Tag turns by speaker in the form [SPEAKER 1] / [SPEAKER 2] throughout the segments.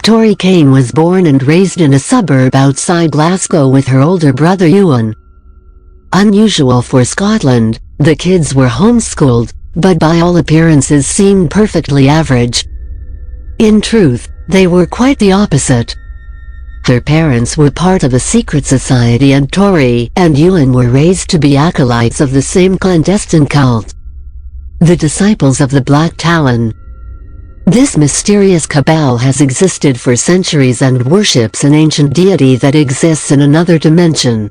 [SPEAKER 1] Taurie Cain was born and raised in a suburb outside Glasgow with her older brother Ewan. Unusual for Scotland, the kids were homeschooled, but by all appearances seemed perfectly average. In truth, they were quite the opposite. Their parents were part of a secret society, and Taurie and Ewan were raised to be acolytes of the same clandestine cult, the Disciples of the Black Talon. This mysterious cabal has existed for centuries and worships an ancient deity that exists in another dimension.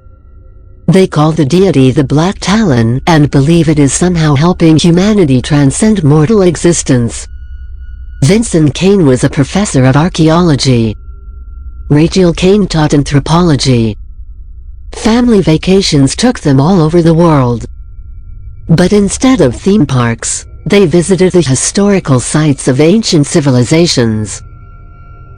[SPEAKER 1] They call the deity the Black Talon and believe it is somehow helping humanity transcend mortal existence. Vincent Cain was a professor of archaeology. Rachel Cain taught anthropology. Family vacations took them all over the world. But instead of theme parks, they visited the historical sites of ancient civilizations,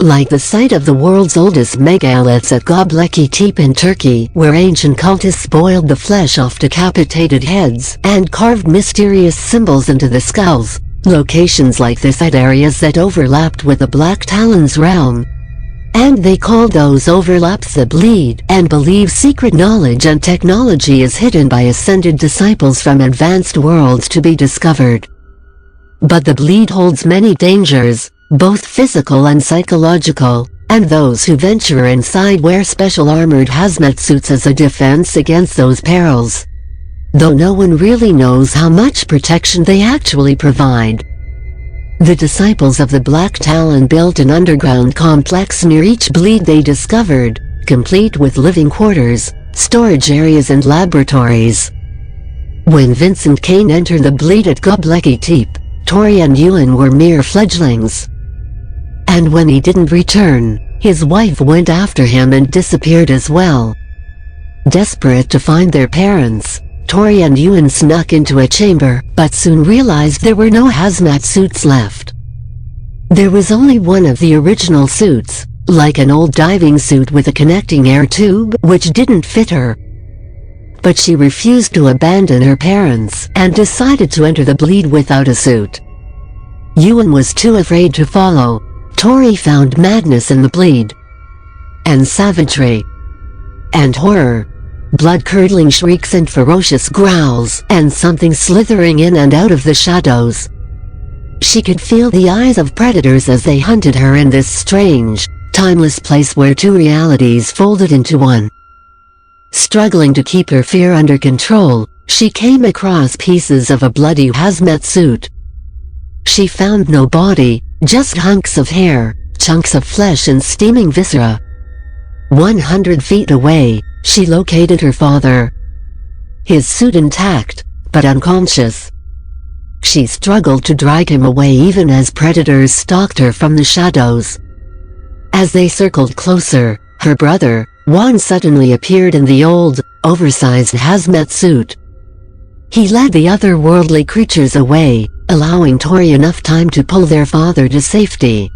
[SPEAKER 1] like the site of the world's oldest megaliths at Göbekli Tepe in Turkey, where ancient cultists boiled the flesh off decapitated heads and carved mysterious symbols into the skulls. Locations like this had areas that overlapped with the Black Talon's realm, and they called those overlaps the Bleed, and believe secret knowledge and technology is hidden by ascended disciples from advanced worlds to be discovered. But the Bleed holds many dangers, both physical and psychological, and those who venture inside wear special armored hazmat suits as a defense against those perils, though no one really knows how much protection they actually provide. The Disciples of the Black Talon built an underground complex near each Bleed they discovered, complete with living quarters, storage areas and laboratories. When Vincent Cain entered the Bleed at Göbekli Tepe, Taurie and Ewan were mere fledglings. And when he didn't return, his wife went after him and disappeared as well. Desperate to find their parents, Taurie and Ewan snuck into a chamber, but soon realized there were no hazmat suits left. There was only one of the original suits, like an old diving suit with a connecting air tube, which didn't fit her. But she refused to abandon her parents and decided to enter the Bleed without a suit. Ewan was too afraid to follow. Taurie found madness in the Bleed, and savagery, and horror, blood-curdling shrieks and ferocious growls, and something slithering in and out of the shadows. She could feel the eyes of predators as they hunted her in this strange, timeless place where two realities folded into one. Struggling to keep her fear under control, she came across pieces of a bloody hazmat suit. She found no body, just hunks of hair, chunks of flesh and steaming viscera. 100 feet away, she located her father. His suit intact, but unconscious. She struggled to drag him away even as predators stalked her from the shadows. As they circled closer, her brother, Juan, suddenly appeared in the old, oversized hazmat suit. He led the otherworldly creatures away, allowing Taurie enough time to pull their father to safety.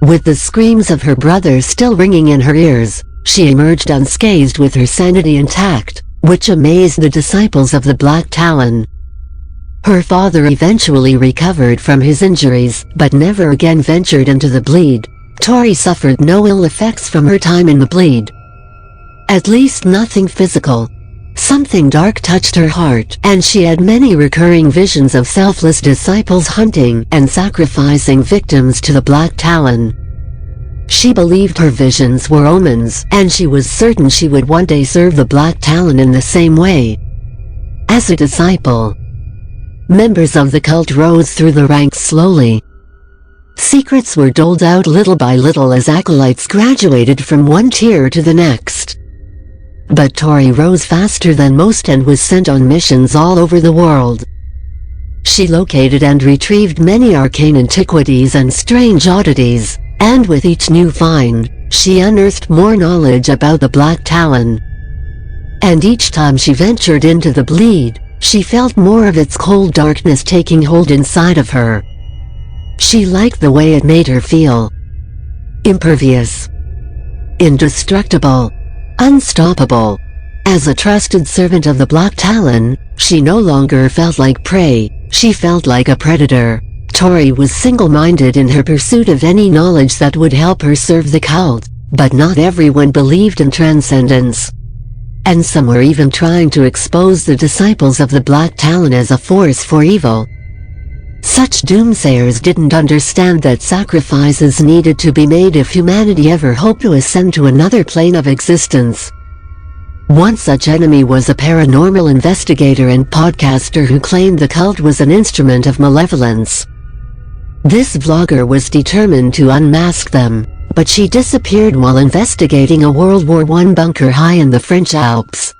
[SPEAKER 1] With the screams of her brother still ringing in her ears, she emerged unscathed with her sanity intact, which amazed the Disciples of the Black Talon. Her father eventually recovered from his injuries, but never again ventured into the Bleed. Taurie suffered no ill effects from her time in the Bleed. At least nothing physical. Something dark touched her heart, and she had many recurring visions of selfless disciples hunting and sacrificing victims to the Black Talon. She believed her visions were omens, and she was certain she would one day serve the Black Talon in the same way. As a disciple, members of the cult rose through the ranks slowly. Secrets were doled out little by little as acolytes graduated from one tier to the next. But Taurie rose faster than most and was sent on missions all over the world. She located and retrieved many arcane antiquities and strange oddities, and with each new find, she unearthed more knowledge about the Black Talon. And each time she ventured into the Bleed, she felt more of its cold darkness taking hold inside of her. She liked the way it made her feel. Impervious. Indestructible. Unstoppable. As a trusted servant of the Black Talon, she no longer felt like prey, she felt like a predator. Taurie was single-minded in her pursuit of any knowledge that would help her serve the cult, but not everyone believed in transcendence. And some were even trying to expose the disciples of the Black Talon as a force for evil. Such doomsayers didn't understand that sacrifices needed to be made if humanity ever hoped to ascend to another plane of existence. One such enemy was a paranormal investigator and podcaster who claimed the cult was an instrument of malevolence. This vlogger was determined to unmask them, but she disappeared while investigating a World War I bunker high in the French Alps.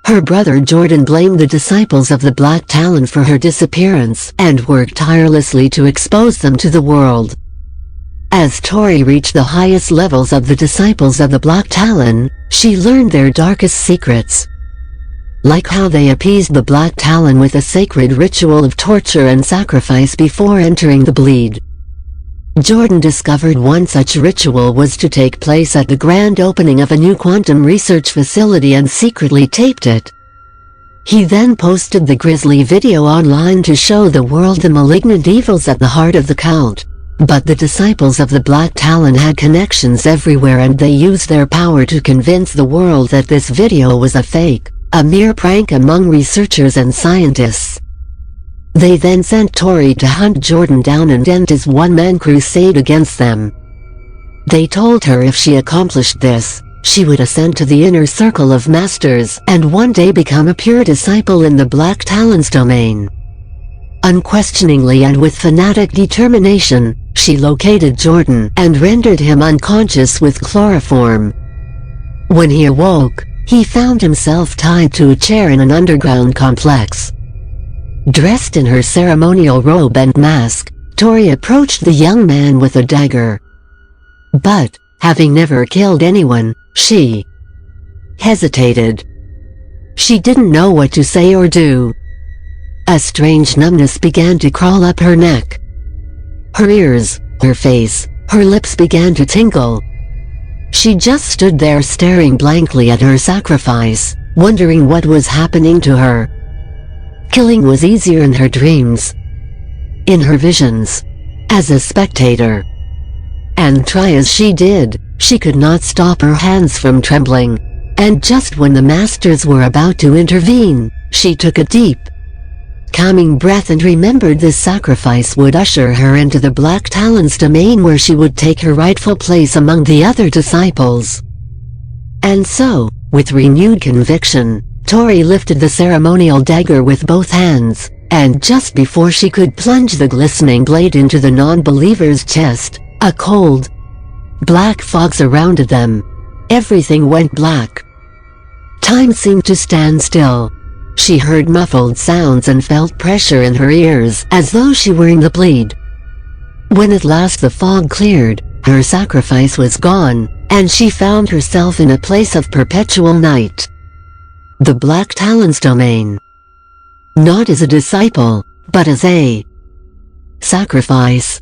[SPEAKER 1] Her brother Jordan blamed the disciples of the Black Talon for her disappearance and worked tirelessly to expose them to the world. As Taurie reached the highest levels of the disciples of the Black Talon, she learned their darkest secrets. Like how they appeased the Black Talon with a sacred ritual of torture and sacrifice before entering the bleed. Jordan discovered one such ritual was to take place at the grand opening of a new quantum research facility and secretly taped it. He then posted the grisly video online to show the world the malignant evils at the heart of the cult. But the disciples of the Black Talon had connections everywhere and they used their power to convince the world that this video was a fake, a mere prank among researchers and scientists. They then sent Taurie to hunt Jordan down and end his one-man crusade against them. They told her if she accomplished this, she would ascend to the inner circle of masters and one day become a pure disciple in the Black Talon's domain. Unquestioningly and with fanatic determination, she located Jordan and rendered him unconscious with chloroform. When he awoke, he found himself tied to a chair in an underground complex. Dressed in her ceremonial robe and mask, Taurie approached the young man with a dagger. But, having never killed anyone, she hesitated. She didn't know what to say or do. A strange numbness began to crawl up her neck. Her ears, her face, her lips began to tingle. She just stood there staring blankly at her sacrifice, wondering what was happening to her. Killing was easier in her dreams, in her visions, as a spectator. And try as she did, she could not stop her hands from trembling. And just when the masters were about to intervene, she took a deep, calming breath and remembered this sacrifice would usher her into the Black Talon's domain where she would take her rightful place among the other disciples. And so, with renewed conviction, Taurie lifted the ceremonial dagger with both hands, and just before she could plunge the glistening blade into the non-believer's chest, a cold, black fog surrounded them. Everything went black. Time seemed to stand still. She heard muffled sounds and felt pressure in her ears as though she were in the bleed. When at last the fog cleared, her sacrifice was gone, and she found herself in a place of perpetual night. The Black Talon's domain. Not as a disciple, but as a sacrifice.